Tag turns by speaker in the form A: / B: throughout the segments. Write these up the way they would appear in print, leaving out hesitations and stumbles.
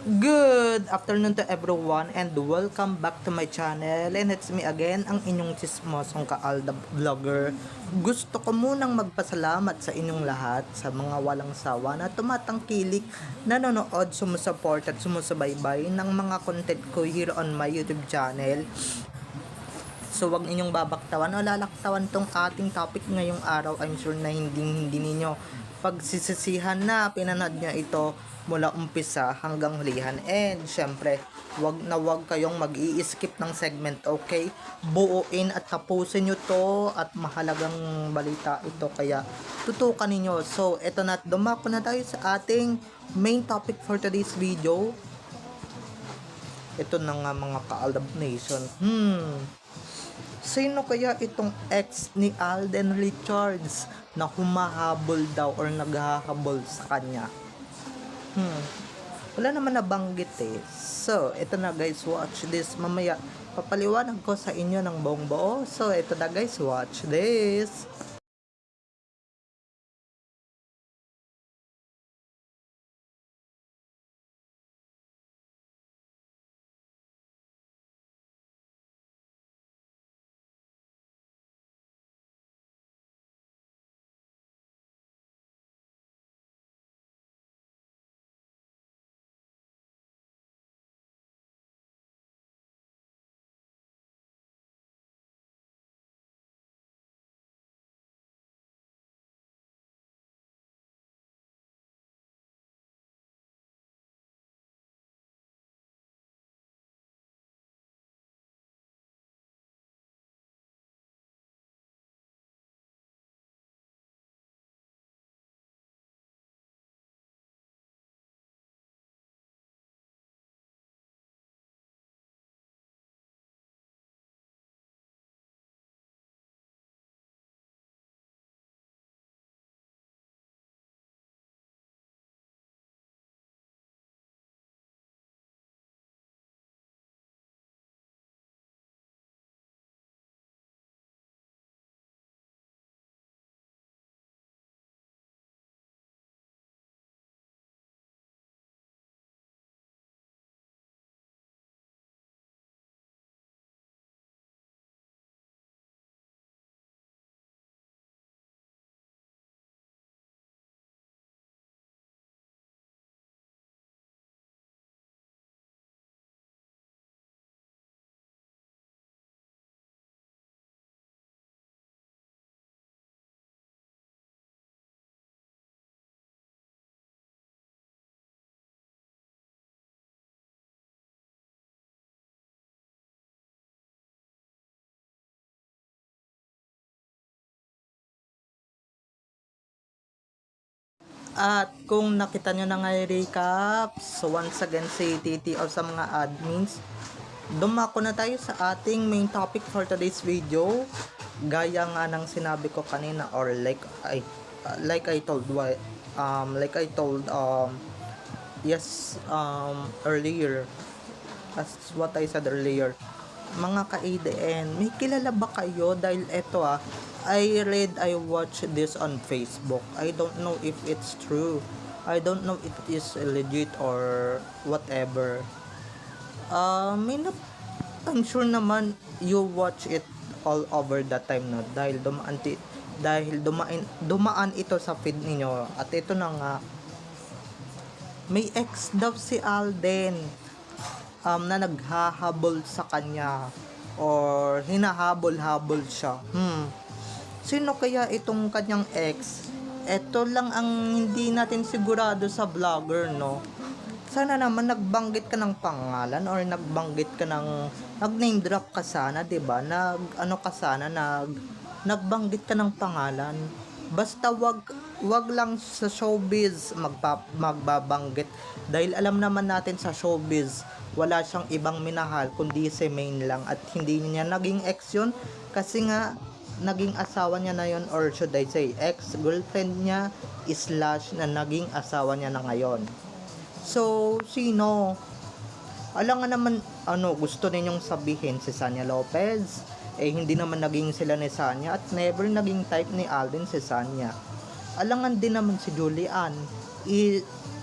A: Good afternoon to everyone and welcome back to my channel, and it's me again, ang inyong chismosong Kaalda Vlogger. Gusto ko munang magpasalamat sa inyong lahat sa mga walang sawa na tumatangkilik, nanonood, sumusuport at sumusubaybay ng mga content ko here on my YouTube channel. So wag ninyong babaktawan o lalaktawan tong ating topic ngayong araw. I'm sure na hindi ninyo pagsisisihan na pinanood nyo ito mula umpisa hanggang hulihan. And syempre, wag kayong mag-i-skip ng segment, okay? Buuin at tapusin nyo to, at mahalagang balita ito, kaya tutukan ninyo. So eto na, dumako na tayo sa ating main topic for today's video. Ito na nga mga Kaalab Nation. Sino kaya itong ex ni Alden Richards na humahabol daw or naghahabol sa kanya? Wala naman nabanggit eh. So, ito na guys, watch this. Mamaya, papaliwanag ko sa inyo ng buong buo. So, ito na guys, watch this. At kung nakita nyo na nga yung recap, so once again si Titi o sa mga admins, dumako na tayo sa ating main topic for today's video. Gaya nga ng sinabi ko kanina, or like I told earlier, as what I said earlier, mga ka-ADN, may kilala ba kayo? Dahil eto I watched this on Facebook. I don't know if it's true. I don't know if it is legit or whatever. I'm sure naman you watch it all over that time, no? Dahil dumaan ito sa feed ninyo. At ito na nga, may ex daw si Alden na naghahabol sa kanya or hinahabol-habol siya. Sino kaya itong kanyang ex? Ito lang ang hindi natin sigurado sa vlogger, no? Sana naman nagbanggit ka ng pangalan or nagbanggit ka ng nag-name drop ka sana, 'di ba? Nagbanggit ka ng pangalan. Basta wag lang sa showbiz magbabanggit, dahil alam naman natin sa showbiz wala siyang ibang minahal kundi si Main lang, at hindi niya naging ex yun kasi nga naging asawa niya na yon, or should I say ex-girlfriend niya slash na naging asawa niya na ngayon. So sino? Alam nga naman, gusto ninyong sabihin si Sanya Lopez, hindi naman naging sila ni Sanya, at never naging type ni Alden si Sanya. Alangan din naman si Julian,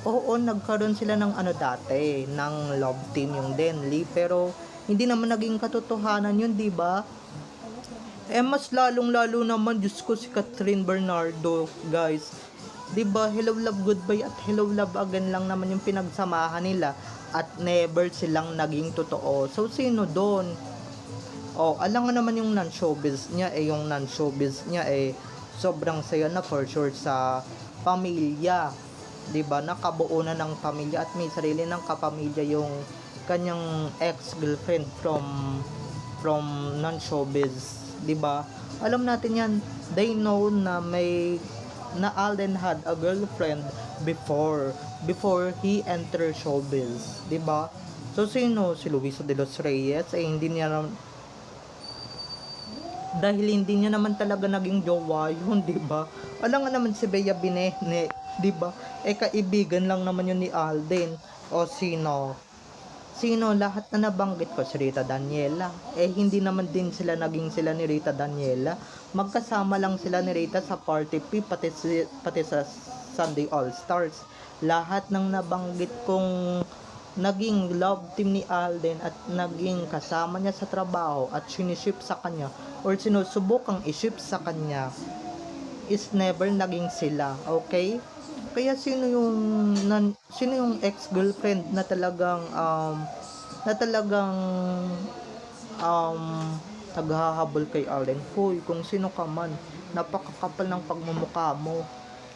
A: Oo, nagkaroon sila ng ano dati, ng love team yung Denli, pero hindi naman naging katotohanan yun, di ba? Mas lalong-lalo naman, Diyos ko, si Catherine Bernardo, guys. 'Di ba? Hello Love Goodbye at Hello Love Again lang naman yung pinagsamahan nila at never silang naging totoo. So, sino doon? Alam nga naman yung non-showbiz niya, yung non-showbiz niya, sobrang saya na for sure sa pamilya. 'Di ba? Nakabuo na ng pamilya at may sarili ng kapamilya yung kanyang ex-girlfriend from non-showbiz, 'di ba? Alam natin 'yan. They know na Alden had a girlfriend before he entered showbiz, 'di ba? So sino si Luisa de los Reyes, hindi niya dahil hindi niya naman talaga naging jowa yun, 'di ba? Alam nga naman si Bea Binene, 'di ba? Kaibigan lang naman yun ni Alden. O sino lahat na nabanggit ko, si Rita Daniela, hindi naman din sila naging sila ni Rita Daniela. Magkasama lang sila ni Rita sa Party P, pati sa Sunday All Stars. Lahat ng nabanggit kong naging love team ni Alden at naging kasama niya sa trabaho at siniship sa kanya or sinusubukang iship sa kanya is never naging sila, okay? Kaya sino yung ex-girlfriend na talagang um, naghahabol kay Alden? Hoy, kung sino ka man, napakakapal ng pagmumukha mo.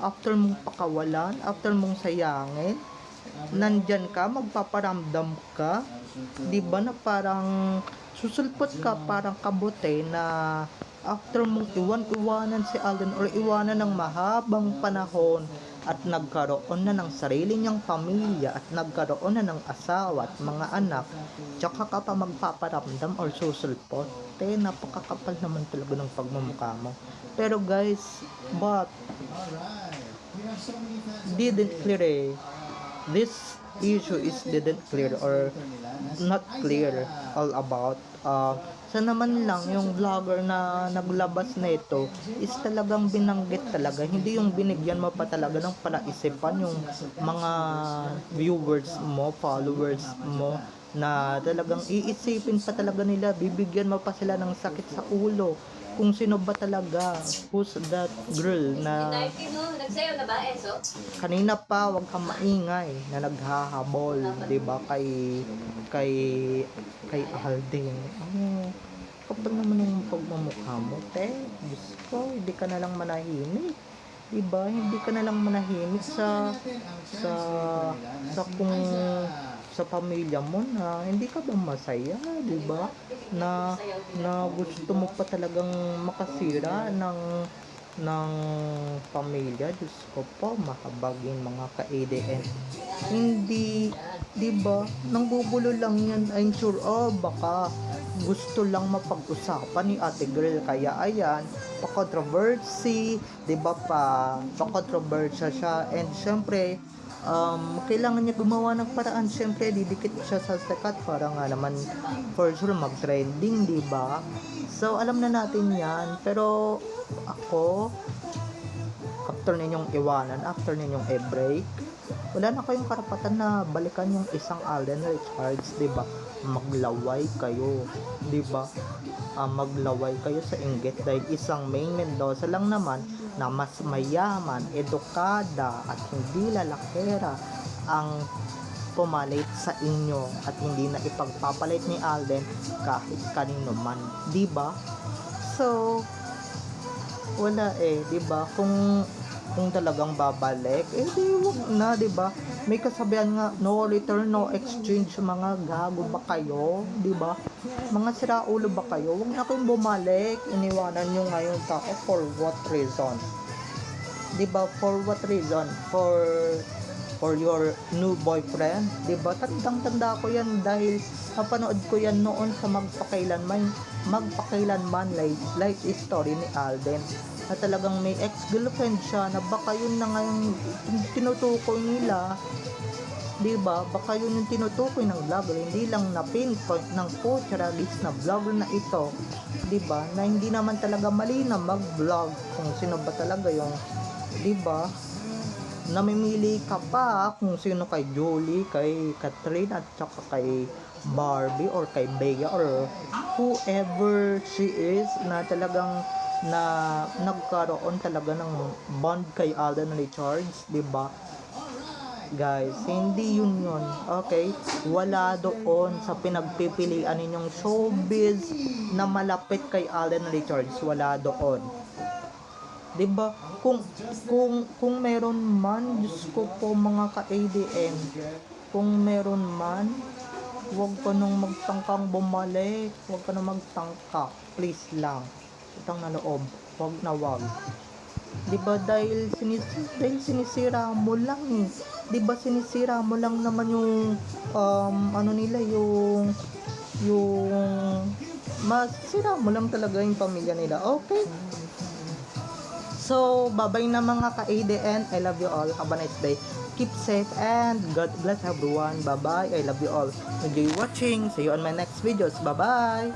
A: After mong pakawalan, after mong sayangin, nandyan ka, magpaparamdam ka, di ba, na parang susulpot ka, parang kabote na after mong iwanan si Alden or iwanan ng mahabang panahon at nagkaroon na ng sarili niyang pamilya at nagkaroon na ng asawa at mga anak, tsaka ka pa magpaparamdam or susulpot, napakakapal naman talaga ng pagmumukha mo. Pero guys, but didn't clear this issue is didn't clear or not clear all about sana naman lang yung vlogger na naglabas na ito is talagang binanggit talaga, hindi yung binigyan mo pa talaga ng palaisipan yung mga viewers mo, followers mo, na talagang iisipin pa talaga nila, bibigyan mo pa sila ng sakit sa ulo kung sino ba talaga, who's that girl na
B: nagsayaw na ba, Enzo?
A: kanina pa wag kang maingay na naghahabol, 'di ba, kay Alden. Kapag naman yung pagmamukha mo, Diyos ko, hindi ka na lang manahimik, 'di ba? Hindi ka na lang manahimik kung sa pamilya mo na hindi ka ba masaya, 'di ba? Na gusto mo pa talagang makasira ng pamilya. Diyos ko po, mahabagin mga ka-ADN. Hindi, 'di ba? Nanggugulo lang 'yan. I'm sure, baka gusto lang mapag-usapan ni Ate Girl, kaya ayan, pa-controversy, 'di ba, pa-controversy siya, and syempre kailangan niya gumawa ng paraan. Syempre didikit siya sa sikat para nga naman for sure mag-trending, 'di ba? So alam na natin 'yan, pero ako, after ninyong iwanan, after ninyong i-break, wala na kayong karapatan na balikan yung isang Alden Richards, 'di ba? Maglaway kayo, 'di ba? Maglaway kayo sa inggit dahil isang Maine Mendoza lang naman na mas mayaman, edukada at hindi lalakera ang pumalit sa inyo at hindi na ipagpapalit ni Alden kahit kanino man, 'di ba? So wala, 'di ba? Kung talagang babalik, di wag na, 'di ba? May kasabihan nga, no return, no exchange. Mga gago ba kayo, 'di ba? Mga siraulo ba kayo? Wag na kayong bumalik. Iniwanan niyo ngayon tao for what reason? 'Di ba? For what reason? For your new boyfriend, 'di ba? Tandang-tanda ko 'yan dahil napanood ko 'yan noon sa magpakailanman life story ni Alden, na talagang may ex-girlfriend siya na baka yun na ngayon tinutukoy nila, 'di ba? Baka yun yung tinutukoy ng vlogger, hindi lang na pinpoint ng culturalist na vlogger na ito, 'di ba? Na hindi naman talaga mali na mag-vlog kung sino ba talaga yung, 'di ba? namimili ka pa kung sino kay Julie, kay Catherine, at saka kay Barbie or kay Bea or whoever she is na talagang na nagkaroon talaga ng bond kay Alden Richards, 'di ba? Guys, hindi yun, okay? Wala doon sa pinagpipilian ninyong showbiz na malapit kay Alden Richards, wala doon. 'Di ba? Kung meron man, Diyos ko po mga ka-ADM, kung meron man, huwag ka nang magtangkang bumalik, huwag ka nang magtangka, please lang. Utang na loob, huwag na huwag. 'Di ba dahil sinisira mo lang eh. 'Di ba sinisira mo lang naman yung ano nila yung masira mo lang talaga yung pamilya nila. Okay? So, bye-bye na mga ka-ADN. I love you all. Have a nice day. Keep safe and God bless everyone. Bye-bye. I love you all. Enjoy watching. See you on my next videos. Bye-bye.